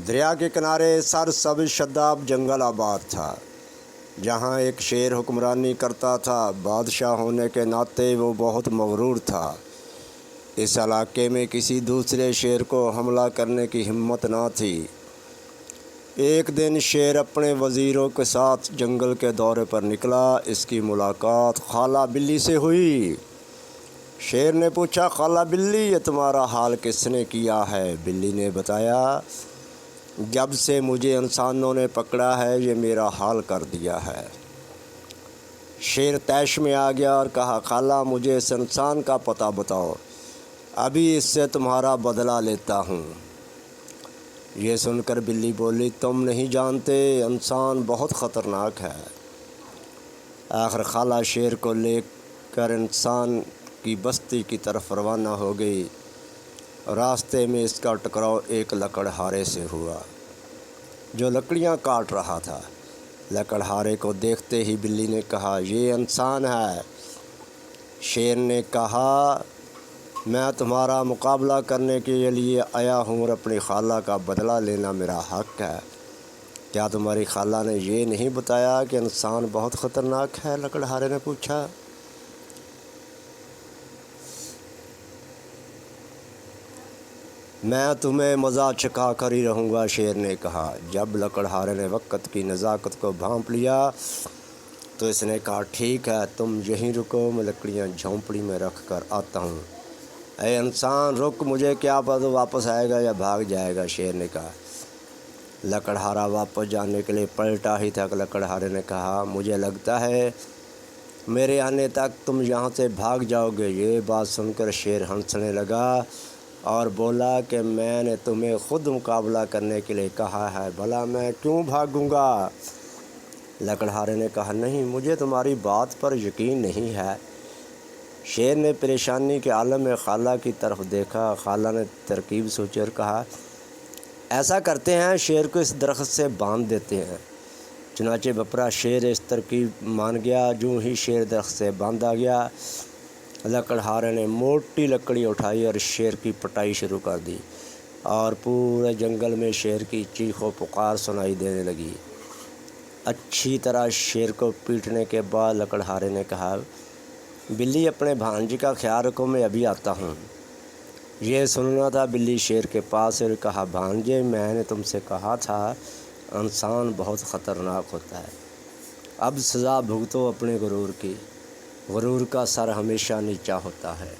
دریا کے کنارے سرسبز شاداب جنگل آباد تھا، جہاں ایک شیر حکمرانی کرتا تھا۔ بادشاہ ہونے کے ناطے وہ بہت مغرور تھا۔ اس علاقے میں کسی دوسرے شیر کو حملہ کرنے کی ہمت نہ تھی۔ ایک دن شیر اپنے وزیروں کے ساتھ جنگل کے دورے پر نکلا۔ اس کی ملاقات خالہ بلی سے ہوئی۔ شیر نے پوچھا، خالہ بلی، یہ تمہارا حال کس نے کیا ہے؟ بلی نے بتایا، جب سے مجھے انسانوں نے پکڑا ہے یہ میرا حال کر دیا ہے۔ شیر طیش میں آ گیا اور کہا، خالہ، مجھے اس انسان کا پتہ بتاؤ، ابھی اس سے تمہارا بدلہ لیتا ہوں۔ یہ سن کر بلی بولی، تم نہیں جانتے، انسان بہت خطرناک ہے۔ آخر خالہ شیر کو لے کر انسان کی بستی کی طرف روانہ ہو گئی۔ راستے میں اس کا ٹکراؤ ایک لکڑہارے سے ہوا، جو لکڑیاں کاٹ رہا تھا۔ لکڑہارے کو دیکھتے ہی بلی نے کہا، یہ انسان ہے۔ شیر نے کہا، میں تمہارا مقابلہ کرنے کے لیے آیا ہوں اور اپنی خالہ کا بدلہ لینا میرا حق ہے۔ کیا تمہاری خالہ نے یہ نہیں بتایا کہ انسان بہت خطرناک ہے؟ لکڑہارے نے پوچھا۔ میں تمہیں مزہ چکھا کر ہی رہوں گا، شیر نے کہا۔ جب لکڑہارے نے وقت کی نزاکت کو بھانپ لیا تو اس نے کہا، ٹھیک ہے، تم یہیں رکو، میں لکڑیاں جھونپڑی میں رکھ کر آتا ہوں۔ اے انسان، رک، مجھے کیا پتہ واپس آئے گا یا بھاگ جائے گا، شیر نے کہا۔ لکڑہارا واپس جانے کے لیے پلٹا ہی تھا کہ لکڑہارے نے کہا، مجھے لگتا ہے میرے آنے تک تم یہاں سے بھاگ جاؤ گے۔ یہ بات سن کر شیر ہنسنے لگا اور بولا کہ میں نے تمہیں خود مقابلہ کرنے کے لیے کہا ہے، بھلا میں کیوں بھاگوں گا؟ لکڑہارے نے کہا، نہیں، مجھے تمہاری بات پر یقین نہیں ہے۔ شیر نے پریشانی کے عالم میں خالہ کی طرف دیکھا۔ خالہ نے ترکیب سوچی اور کہا، ایسا کرتے ہیں، شیر کو اس درخت سے باندھ دیتے ہیں۔ چنانچہ بپرا شیر اس ترکیب مان گیا۔ جو ہی شیر درخت سے باندھا گیا، لکڑہارے نے موٹی لکڑی اٹھائی اور شیر کی پٹائی شروع کر دی، اور پورے جنگل میں شیر کی چیخ و پکار سنائی دینے لگی۔ اچھی طرح شیر کو پیٹنے کے بعد لکڑہارے نے کہا، بلی، اپنے بھانجے کا خیال رکھو، میں ابھی آتا ہوں۔ یہ سننا تھا بلی شیر کے پاس اور کہا، بھانجے، میں نے تم سے کہا تھا انسان بہت خطرناک ہوتا ہے۔ اب سزا بھگتو اپنے غرور کی۔ غرور کا سر ہمیشہ نیچا ہوتا ہے۔